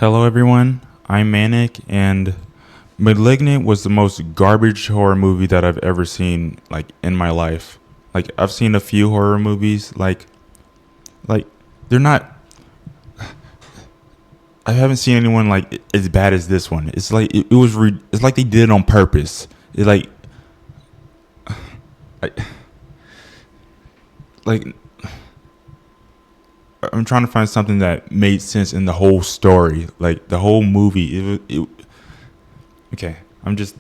Hello, everyone. I'm Manic, and Malignant was the most garbage horror movie that I've ever seen, like in my life. Like I've seen a few horror movies, like they're not. I haven't seen anyone like as bad as this one. It's like it was. It's like they did it on purpose. It I, like I'm trying to find something that made sense in the whole story, like the whole movie. Okay, I'm just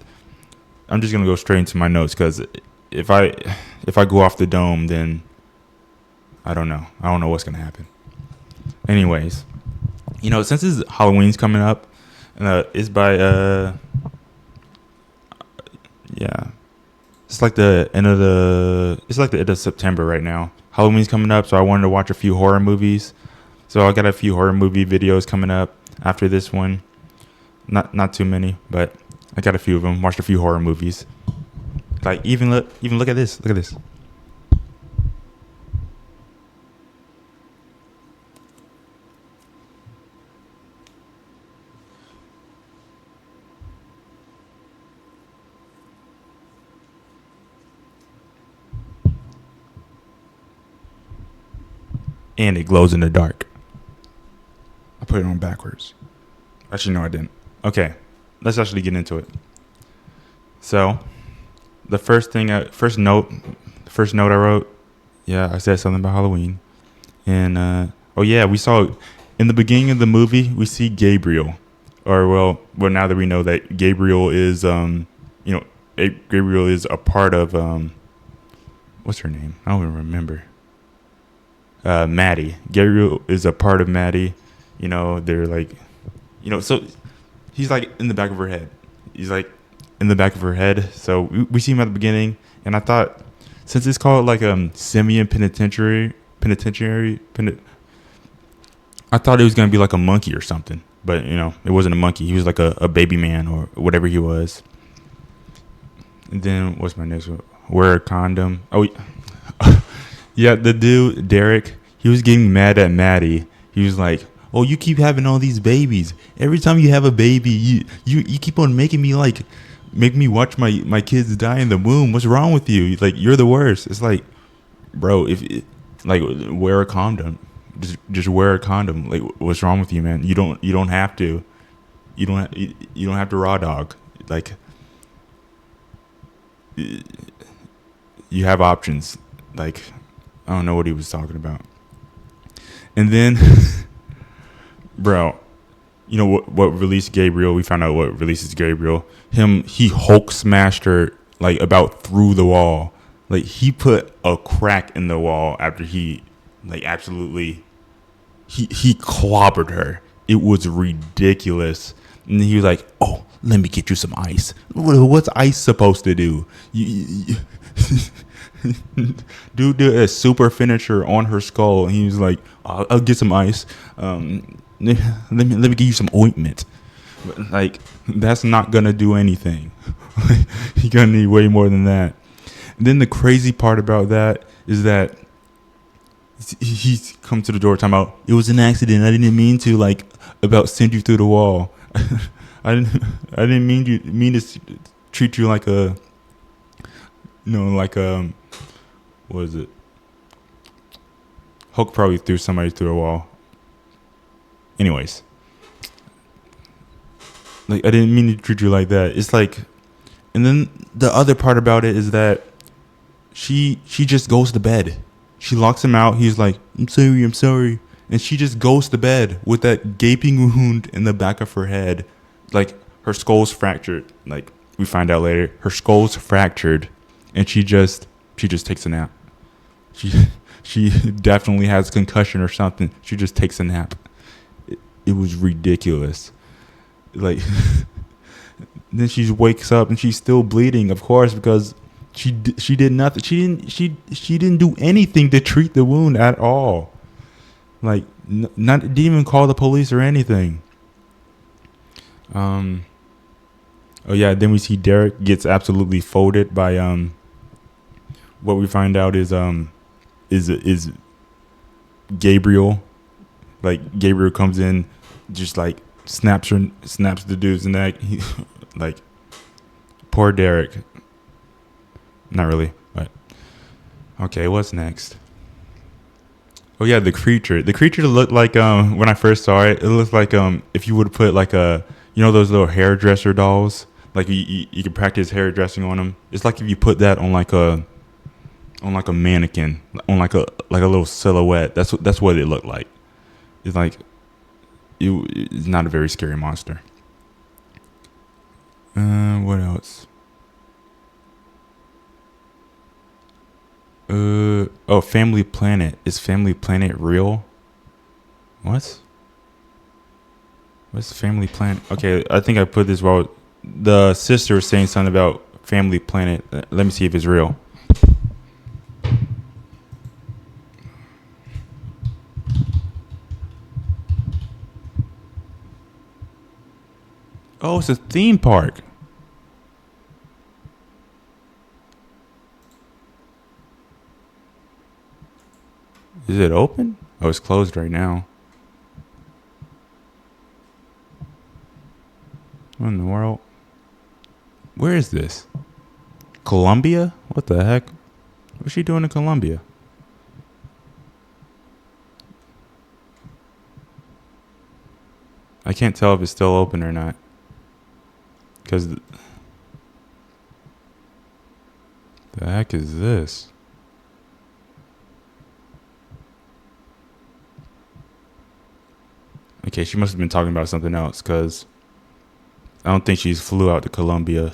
gonna go straight into my notes because if I if I go off the dome, then I don't know. I don't know what's gonna happen. Anyways, since Halloween's coming up, it's by yeah, it's like the end of September right now. Halloween's coming up, so I wanted to watch a few horror movies. So I got a few horror movie videos coming up after this one. Not too many, but I got a few of them. Watched a few horror movies. Like even look at this. Look at this. And it glows in the dark. I put it on backwards. Actually, no, I didn't. Okay, let's actually get into it. So, the first note I wrote, yeah, I said something about Halloween, and oh yeah, we saw in the beginning of the movie we see Gabriel, or well now that we know that Gabriel is Gabriel is a part of what's her name? I don't even remember. Maddie. Gabriel is a part of Maddie. They're like, so he's like in the back of her head. He's like in the back of her head. So we see him at the beginning, and I thought since it's called like Simeon I thought it was gonna be like a monkey or something, but it wasn't a monkey. He was like a baby man or whatever he was. And then what's my next one? Wear a condom. Oh, yeah, the dude Derek. He was getting mad at Maddie. He was like, "Oh, you keep having all these babies. Every time you have a baby, you keep on making me make me watch my kids die in the womb. What's wrong with you? Like you're the worst." It's like, bro, like wear a condom. Just wear a condom. Like what's wrong with you, man? You don't have to. You don't have to raw dog. Like you have options. Like I don't know what he was talking about. And then, bro, what released Gabriel? We found out what releases Gabriel. He Hulk smashed her like about through the wall. Like he put a crack in the wall after he like absolutely he clobbered her. It was ridiculous. And he was like, "Oh, let me get you some ice." What's ice supposed to do? Dude did a super finisher on her skull, and he was like, I'll get some ice. Let me give you some ointment." But, like that's not gonna do anything. You're gonna need way more than that. And then the crazy part about that is that he's come to the door talking about it was an accident. I didn't mean to about send you through the wall. I didn't mean to treat you like a what is it? Hulk probably threw somebody through a wall. Anyways, like I didn't mean to treat you like that. It's like, and then the other part about it is that she just goes to bed. She locks him out. He's like, I'm sorry," and she just goes to bed with that gaping wound in the back of her head, like her skull's fractured. Like we find out later, her skull's fractured, and she just takes a nap. She definitely has concussion or something. She just takes a nap. It was ridiculous. Like then she wakes up and she's still bleeding, of course, because she did nothing. She didn't do anything to treat the wound at all. Like didn't even call the police or anything. Oh yeah, then we see Derek gets absolutely folded by what we find out is Gabriel. Like Gabriel comes in, just like snaps the dude's neck. Like, poor Derek. Not really, but okay. What's next? Oh yeah, the creature. The creature looked like when I first saw it, it looked like if you would put like a those little hairdresser dolls, like you can practice hairdressing on them. It's like if you put that on like a mannequin, on like a little silhouette. That's what it looked like. It's like it's not a very scary monster. What else? Oh, Family Planet. Is Family Planet real? What's Family Planet? Okay, I think I put this wrong. The sister was saying something about Family Planet. Let me see if it's real. Oh, it's a theme park. Is it open? Oh, it's closed right now. What in the world? Where is this? Colombia? What the heck? What's she doing in Colombia? I can't tell if it's still open or not. Because the heck is this? Okay, she must have been talking about something else because I don't think she's flew out to Colombia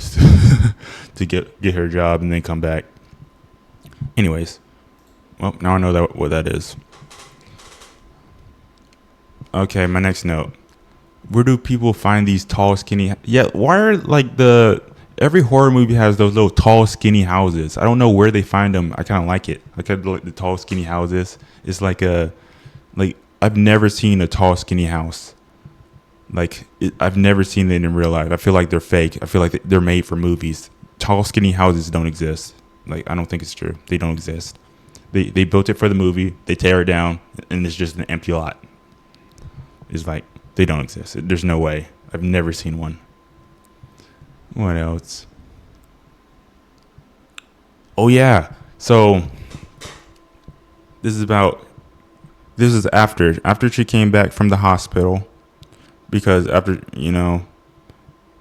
to get her job and then come back. Anyways, well, now I know what that is. Okay, my next note. Where do people find these tall, skinny? Yeah, why are like every horror movie has those little tall, skinny houses? I don't know where they find them. I kind of like it. I kind of like the tall, skinny houses. It's like I've never seen a tall, skinny house. I've never seen it in real life. I feel like they're fake. I feel like they're made for movies. Tall, skinny houses don't exist. Like, I don't think it's true. They don't exist. They built it for the movie. They tear it down, and it's just an empty lot. It's like, they don't exist. There's no way. I've never seen one. What else? Oh, yeah. So, this is after she came back from the hospital. Because after,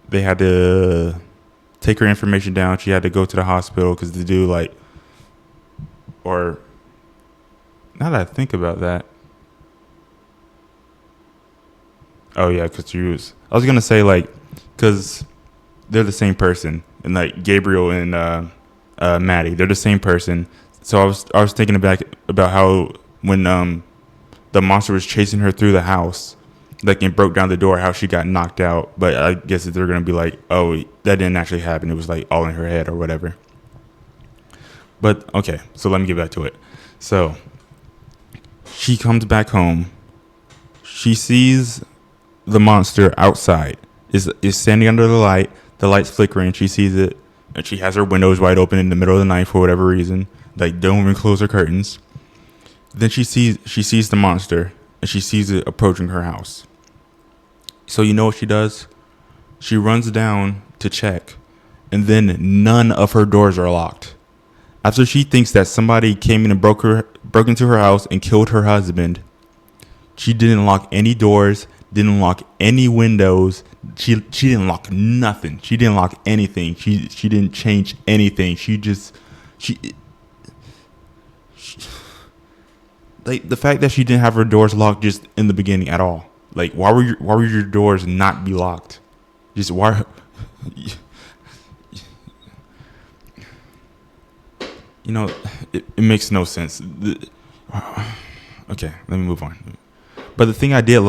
they had to take her information down. She had to go to the hospital because the dude, or now that I think about that. Oh, yeah, because I was going to say, because they're the same person. And, Gabriel and Maddie, they're the same person. So I was thinking about how when the monster was chasing her through the house, and broke down the door, how she got knocked out. But I guess that they're going to be like, oh, that didn't actually happen. It was all in her head or whatever. But okay, so let me get back to it. So she comes back home. She sees the monster outside, is standing under the light. The light's flickering. She sees it, and she has her windows wide open in the middle of the night for whatever reason. Don't even close her curtains. Then she sees the monster, and she sees it approaching her house. So you know what she does? She runs down to check, and then none of her doors are locked. After she thinks that somebody came in and broke into her house and killed her husband, she didn't lock any doors, didn't lock any windows. She didn't lock nothing. She didn't lock anything. She didn't change anything. The fact that she didn't have her doors locked just in the beginning at all. Why were your doors not be locked? Just why? It makes no sense. Okay, let me move on. But the thing I did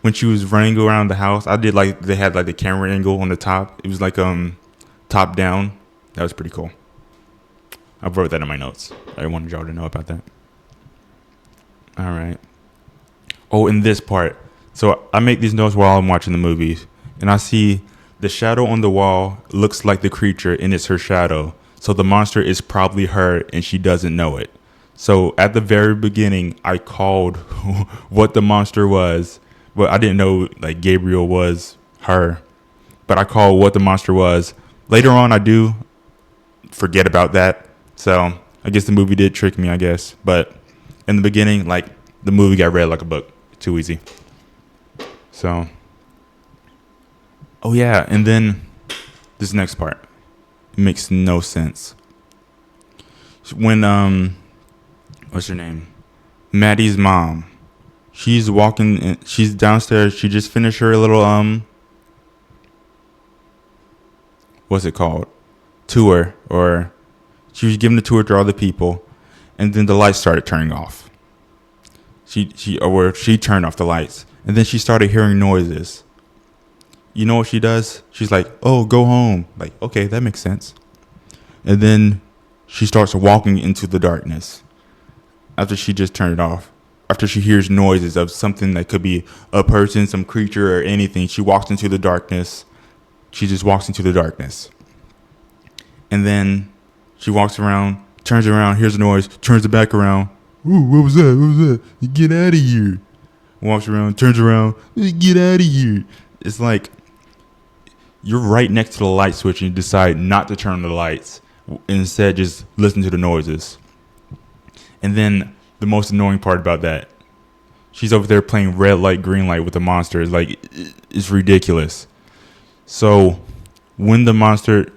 when she was running around the house, I did they had the camera angle on the top. It was top down. That was pretty cool. I wrote that in my notes. I wanted y'all to know about that. All right. Oh, in this part. So I make these notes while I'm watching the movies, and I see the shadow on the wall looks like the creature, and it's her shadow. So the monster is probably her, and she doesn't know it. So at the very beginning, I called what the monster was but I didn't know like Gabriel was her. But I call what the monster was. Later on, I do forget about that. So I guess the movie did trick me, I guess. But in the beginning, like, the movie got read like a book. Too easy. So, oh yeah, and then this next part, it makes no sense. When what's her name? Maddie's mom. She's walking. She's downstairs. She just finished her little what's it called? Tour, or she was giving the tour to all the people, and then the lights started turning off. She turned off the lights, and then she started hearing noises. You know what she does? She's like, "Oh, go home." Like, okay, that makes sense. And then she starts walking into the darkness after she just turned it off. After she hears noises of something that could be a person, some creature, or anything, she walks into the darkness. She just walks into the darkness. And then she walks around, turns around, hears a noise, turns it back around. Ooh, what was that? What was that? Get out of here. Walks around, turns around, get out of here. It's like you're right next to the light switch and you decide not to turn on the lights. Instead, just listen to the noises. And then the most annoying part about that, she's over there playing red light, green light with the monster. It's like, it's ridiculous. So when the monster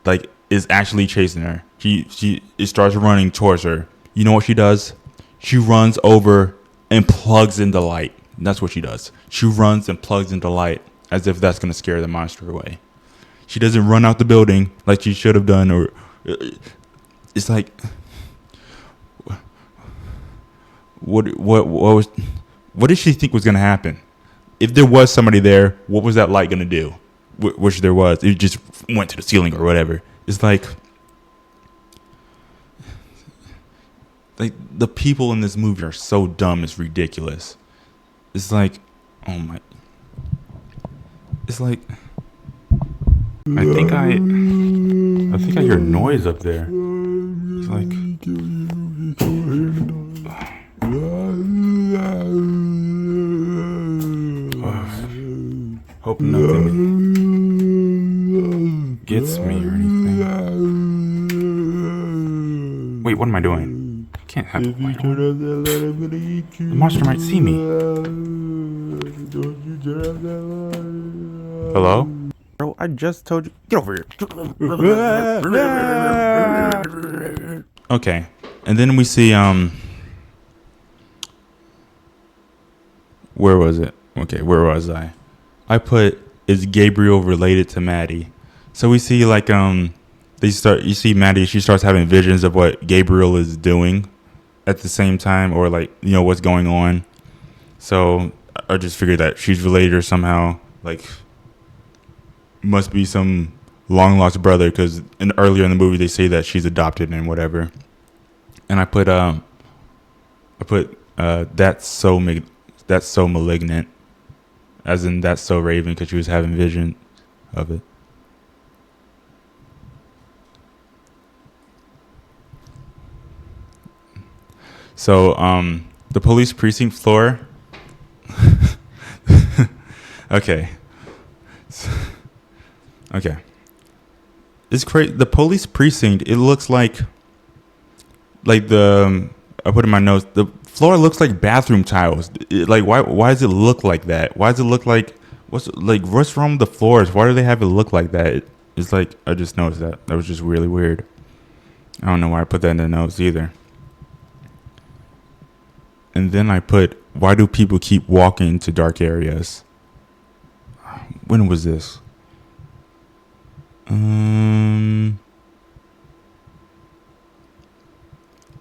like is actually chasing her, it starts running towards her. You know what she does? She runs over and plugs in the light. That's what she does. She runs and plugs in the light as if that's going to scare the monster away. She doesn't run out the building like she should have done, or it's like, what did she think was going to happen? If there was somebody there, what was that light going to do? Which there was. It just went to the ceiling or whatever. It's like the people in this movie are so dumb, it's ridiculous. It's like, oh my. It's like, I think I hear noise up there. It's like, hope nothing gets me or anything. Wait, what am I doing? I can't have it. The monster might see me. Hello? Bro, I just told you. Get over here. Okay. And then we see, where was it? Okay, where was I? I put, is Gabriel related to Maddie? So we see like, you see Maddie, she starts having visions of what Gabriel is doing at the same time, or like, you know, what's going on. So I just figured that she's related or somehow, like, must be some long lost brother, because earlier in the movie they say that she's adopted and whatever. And I put that's so malignant, as in that's so Raven, because she was having vision of it. So the police precinct floor. Okay. Okay. It's crazy. The police precinct, it looks like the, I put in my notes, the floor looks like bathroom tiles. Like, why does it look like that? Why does it look like, what's wrong with the floors? Why do they have it look like that? It's like, I just noticed that. That was just really weird. I don't know why I put that in the notes either. And then I put, why do people keep walking to dark areas? When was this?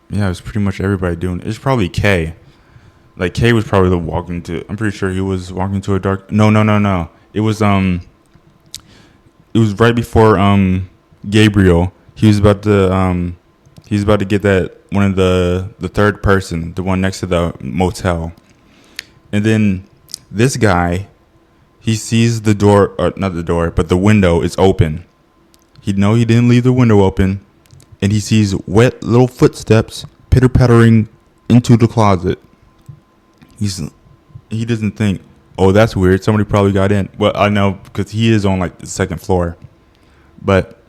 Yeah, it was pretty much everybody doing it. It's probably Kay. Like, Kay was probably I'm pretty sure he was walking to a dark. No. It was right before Gabriel. He was about to get that one of the third person, the one next to the motel. And then this guy, he sees the door, or not the door, but the window is open. He didn't leave the window open, and he sees wet little footsteps pitter-pattering into the closet. He doesn't think, oh, that's weird. Somebody probably got in. Well, I know because he is on like the second floor, but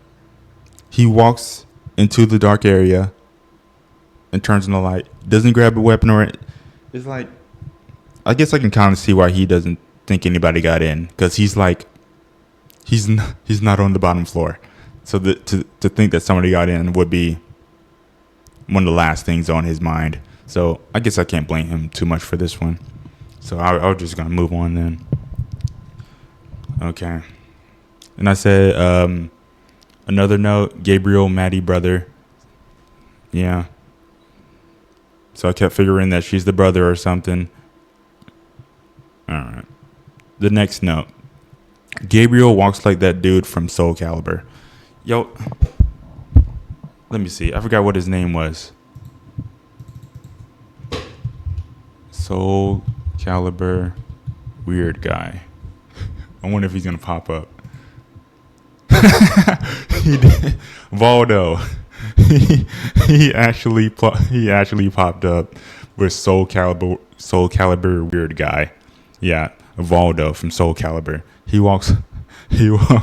he walks into the dark area and turns on the light. Doesn't grab a weapon or it's like, I guess I can kind of see why he doesn't think anybody got in because he's like, he's not on the bottom floor. So to think that somebody got in would be one of the last things on his mind. So I guess I can't blame him too much for this one. So I was just going to move on then. Okay. And I said, another note, Gabriel, Maddie brother. Yeah. So I kept figuring that she's the brother or something. All right. The next note. Gabriel walks like that dude from Soul Calibur. Yo, let me see. I forgot what his name was. Soul Calibur weird guy. I wonder if he's gonna pop up. He did. Valdo. he actually popped up with Soul Calibur weird guy. Yeah, Valdo from Soul Calibur. He walks. Yeah,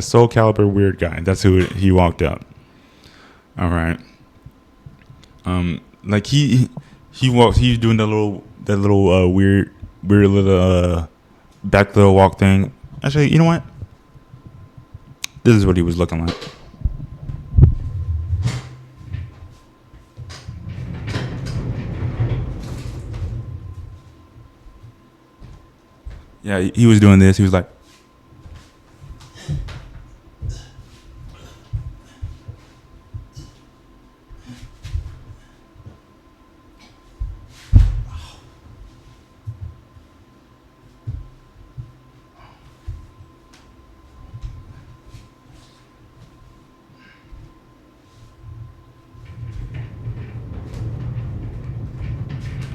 Soul Calibur weird guy. That's who he walked up. All right. Like he walks. He's doing that little weird little back little walk thing. Actually, you know what? This is what he was looking like. Yeah, he was doing this. He was like,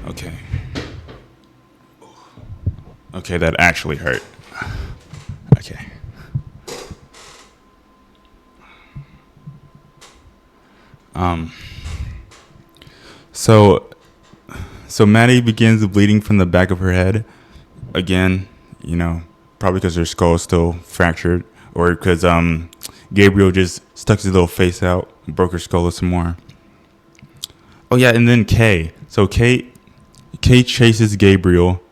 okay. Okay, that actually hurt. Okay. So Maddie begins bleeding from the back of her head. Again, you know, probably because her skull is still fractured, or because Gabriel just stuck his little face out and broke her skull some more. Oh yeah, and then Kay. So Kay chases Gabriel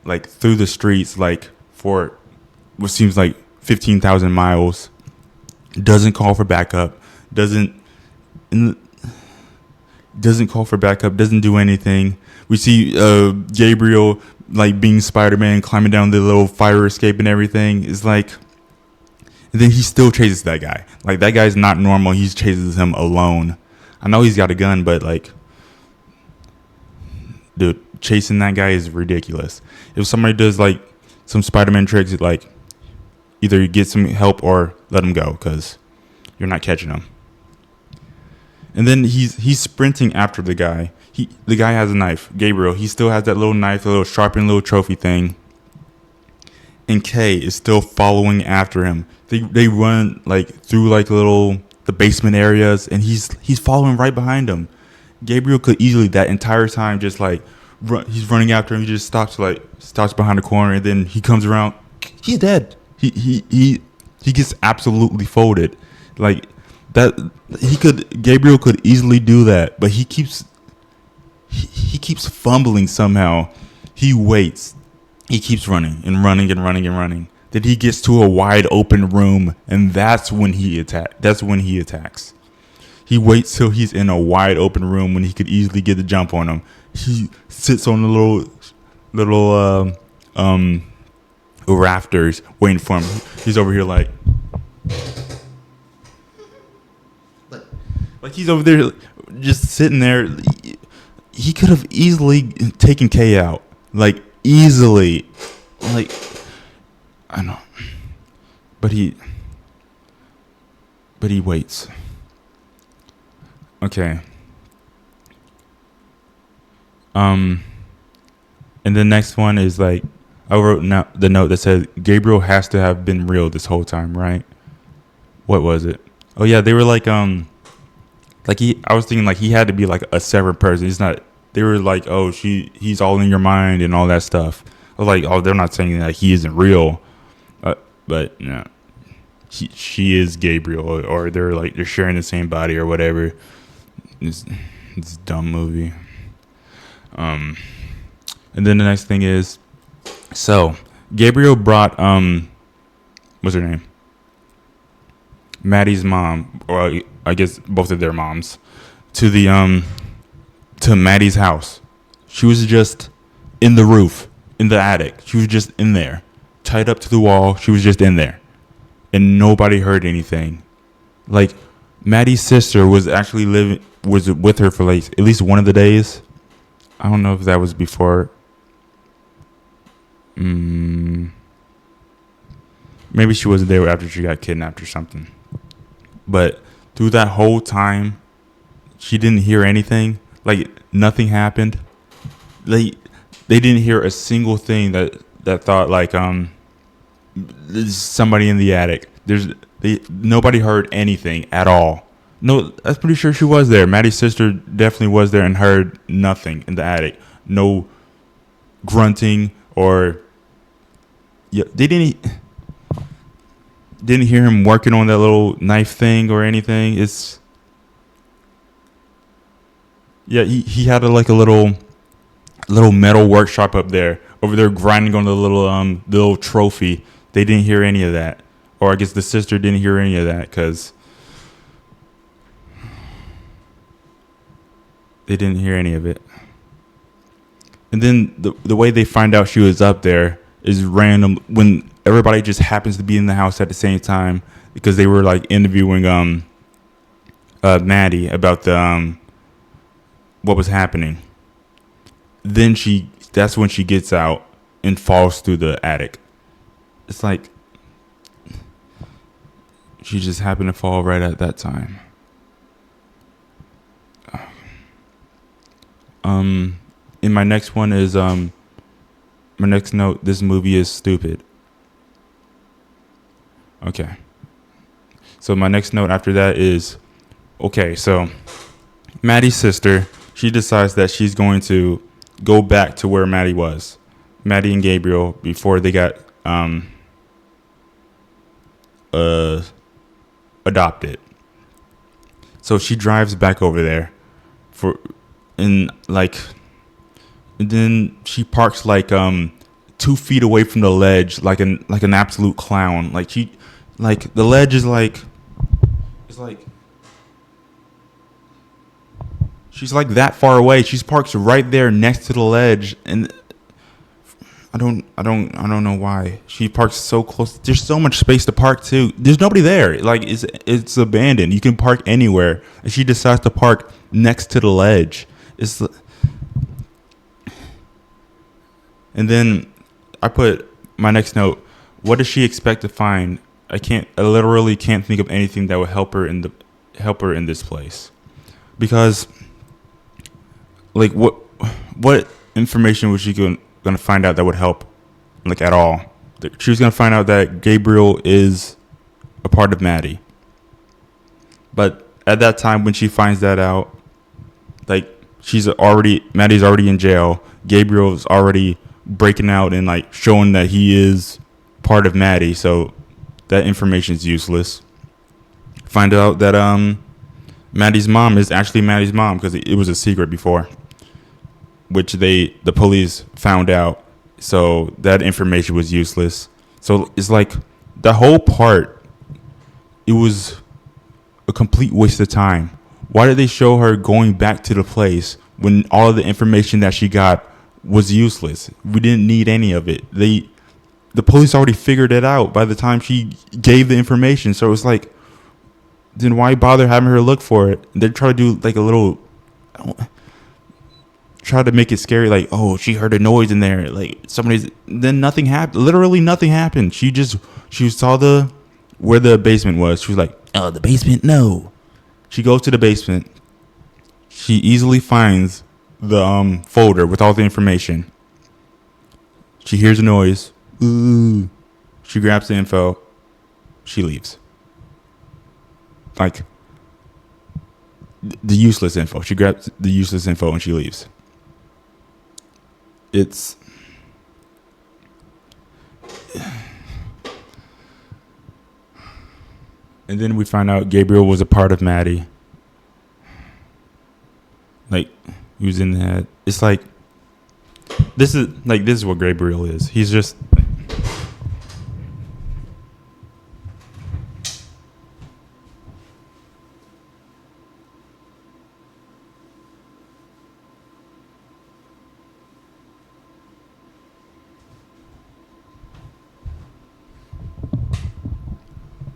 like through the streets like for what seems like 15,000 miles. Doesn't call for backup. Doesn't call for backup. Doesn't do anything. We see Gabriel like being Spider-Man, climbing down the little fire escape and everything. It's like, and then he still chases that guy. Like that guy's not normal. He chases him alone. I know he's got a gun, but like, dude, chasing that guy is ridiculous. If somebody does like some Spider-Man tricks, like either you get some help or let him go because you're not catching him. And then he's sprinting after the guy. The guy has a knife. Gabriel, he still has that little knife, a little sharpened little trophy thing. And Kay is still following after him. They run like through like the basement areas, and he's following right behind him. Gabriel could easily that entire time just like he's running after him. He just stops behind the corner, and then he comes around. He's dead. He gets absolutely folded. Like that. Gabriel could easily do that, but he keeps fumbling somehow. He waits. He keeps running and running and running and running. Then he gets to a wide open room, and that's when he attacks. He waits till he's in a wide open room when he could easily get the jump on him. He sits on the little rafters waiting for him. He's over here like he's over there just sitting there. He could have easily taken Kay out. Like easily. Like I don't know. But he waits. Okay. And the next one is like I wrote the note that said Gabriel has to have been real this whole time, right? What was it? Oh yeah, they were like Like I was thinking like he had to be like a separate person. He's not. They were like, oh, he's all in your mind and all that stuff. I was like, oh, they're not saying that he isn't real, but no, she is Gabriel, or they're sharing the same body or whatever. It's a dumb movie. And then the next thing is, so Gabriel brought what's her name? Maddie's mom, or I guess both of their moms, to the to Maddie's house. She was just in the roof, in the attic. She was just in there, tied up to the wall. She was just in there, and nobody heard anything. Like Maddie's sister was actually was with her for like at least one of the days. I don't know if that was before. Maybe she wasn't there after she got kidnapped or something. But through that whole time, she didn't hear anything. Like nothing happened. They didn't hear a single thing that thought like there's somebody in the attic. Nobody heard anything at all. No, I'm pretty sure she was there. Maddie's sister definitely was there and heard nothing in the attic. No grunting or they didn't hear him working on that little knife thing or anything. He had a little metal workshop over there grinding on the little trophy. They didn't hear any of that, or I guess the sister didn't hear any of that because they didn't hear any of it. And then the way they find out she was up there is random when everybody just happens to be in the house at the same time because they were like interviewing Maddie about the what was happening. Then that's when she gets out and falls through the attic. It's like she just happened to fall right at that time. And my next one is my next note, this movie is stupid. Okay. So my next note after that is, okay, so Maddie's sister, she decides that she's going to go back to where Maddie was. Maddie and Gabriel before they got adopted. So she drives back over there and then she parks like 2 feet away from the ledge like an absolute clown. Like the ledge is like she's like that far away. She's parked right there next to the ledge, and I don't know why she parks so close. There's so much space to park too. There's nobody there. Like it's abandoned. You can park anywhere, and she decides to park next to the ledge. And then I put my next note. What does she expect to find? I literally can't think of anything that would help her in this place, because like what information was she going to find out that would help, like at all? She was going to find out that Gabriel is a part of Maddie, but at that time when she finds that out, like Maddie's already in jail. Gabriel's already breaking out and like showing that he is part of Maddie, so that information is useless. Find out that Maddie's mom is actually Maddie's mom because it was a secret before, which the police found out. So that information was useless. So it's like the whole part, it was a complete waste of time. Why did they show her going back to the place when all of the information that she got was useless? We didn't need any of it. The police already figured it out by the time she gave the information. So it's like, then why bother having her look for it? They try to do like a little, try to make it scary. Like, oh, she heard a noise in there. Like then nothing happened. Literally nothing happened. She saw where the basement was. She was like, oh, the basement? No. She goes to the basement. She easily finds the folder with all the information. She hears a noise. Ooh. She grabs the info. She leaves. Like, the useless info. She grabs the useless info and she leaves. It's and then we find out Gabriel was a part of Maddie. Like he was in that. It's like this is what Gabriel is. He's just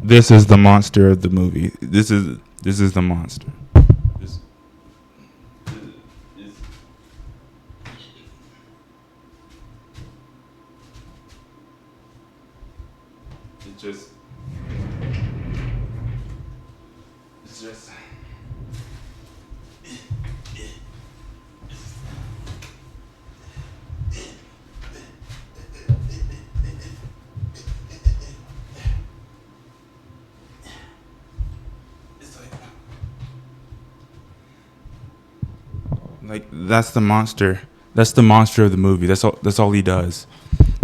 this is the monster of the movie. This is the monster. This is it just it's just like that's the monster. That's the monster of the movie. That's all he does.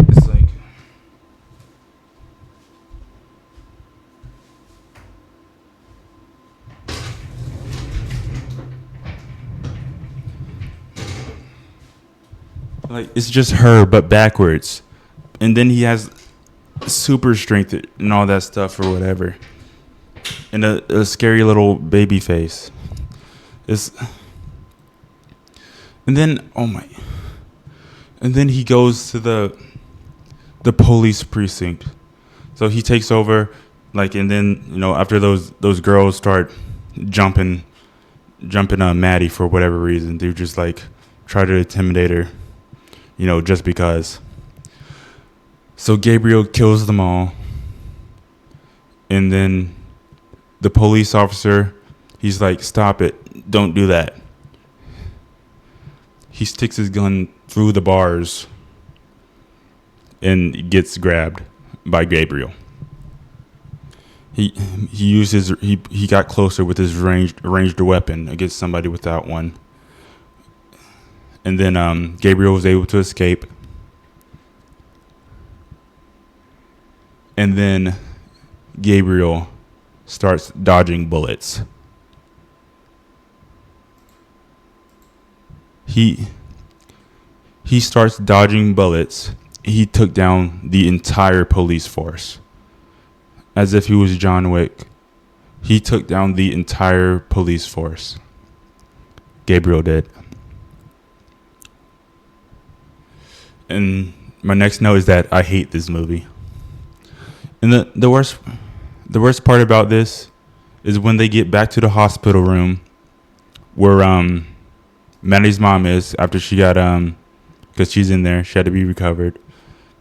It's like it's just her but backwards. And then he has super strength and all that stuff or whatever. And a scary little baby face. It's and then and then he goes to the police precinct. So he takes over, like, and then after those girls start jumping on Maddie for whatever reason, they just like try to intimidate her, just because. So Gabriel kills them all, and then the police officer, he's like, "Stop it! Don't do that." He sticks his gun through the bars and gets grabbed by Gabriel. He got closer with his ranged weapon against somebody without one. And then Gabriel was able to escape. And then Gabriel starts dodging bullets. He starts dodging bullets. He took down the entire police force. As if he was John Wick. He took down the entire police force. Gabriel did. And my next note is that I hate this movie. And the worst part about this is when they get back to the hospital room where Maddie's mom is, after she got because she's in there, she had to be recovered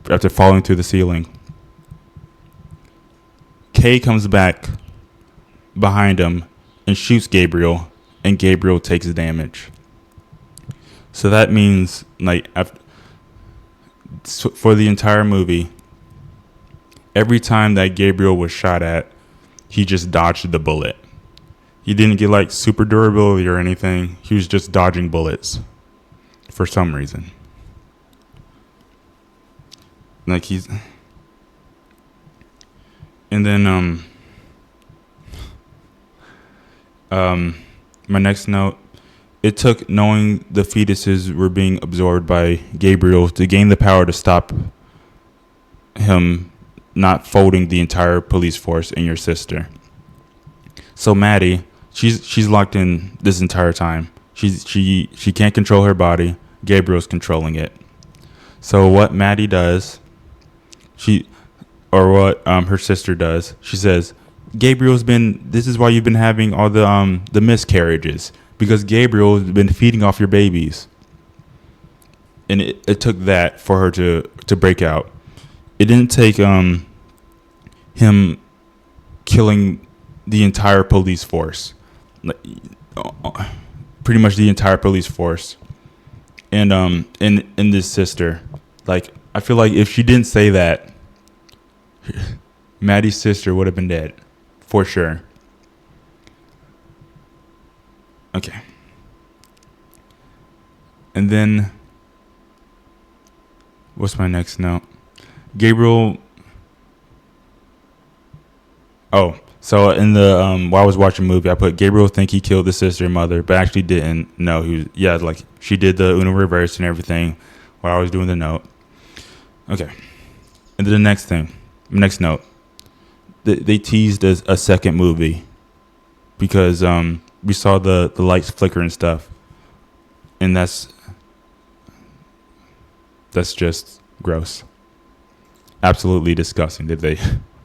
after falling through the ceiling. Kay comes back behind him and shoots Gabriel, and Gabriel takes damage. So that means, like, for the entire movie, every time that Gabriel was shot at, he just dodged the bullet. He didn't get like super durability or anything. He was just dodging bullets for some reason. Like and then my next note, it took knowing the fetuses were being absorbed by Gabriel to gain the power to stop him not folding the entire police force and your sister. So Maddie, she's locked in this entire time. She can't control her body. Gabriel's controlling it. So what Maddie does, what her sister does, she says, this is why you've been having all the miscarriages, because Gabriel's been feeding off your babies. And it took that for her to break out. It didn't take him killing the entire police force, pretty much the entire police force, and in this sister. Like, I feel like if she didn't say that, Maddie's sister would have been dead, for sure. Okay. And then, what's my next note? Gabriel. Oh, so in the while I was watching the movie, I put Gabriel think he killed the sister and mother, but actually didn't. No, he was, yeah, like she did the Uno reverse and everything while I was doing the note. Okay, and then the next note, they teased a second movie because we saw the lights flicker and stuff, and that's just gross, absolutely disgusting. That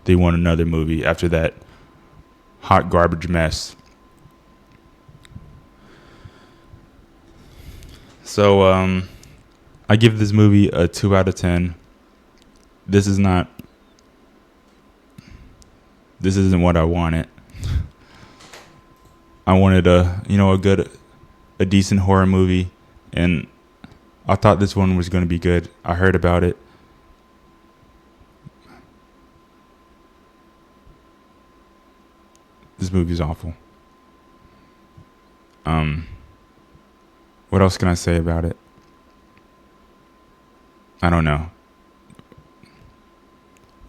they want another movie after that hot garbage mess. So I give this movie a 2 out of 10. This is not. This isn't what I wanted. I wanted a decent horror movie, and I thought this one was going to be good. I heard about it. This movie's awful. What else can I say about it? I don't know.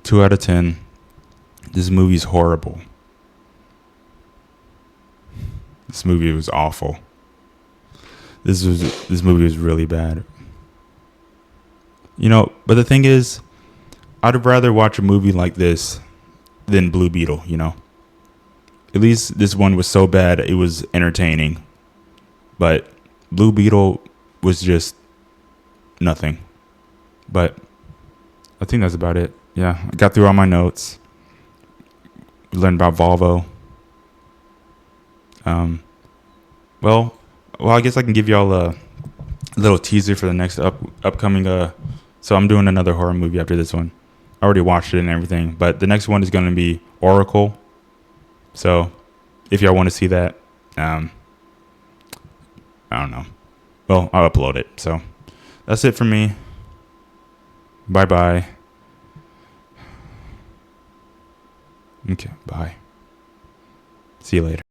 2 out of 10. This movie's horrible. This movie was awful. This movie was really bad. But the thing is, I'd rather watch a movie like this than Blue Beetle, At least this one was so bad it was entertaining. But Blue Beetle was just nothing. But I think that's about it. Yeah, I got through all my notes. We learned about Volvo. Well, I guess I can give y'all a little teaser for the next upcoming. So I'm doing another horror movie after this one. I already watched it and everything, but the next one is going to be Oracle. So if y'all want to see that, I don't know. Well, I'll upload it. So that's it for me. Bye bye. Okay, bye. See you later.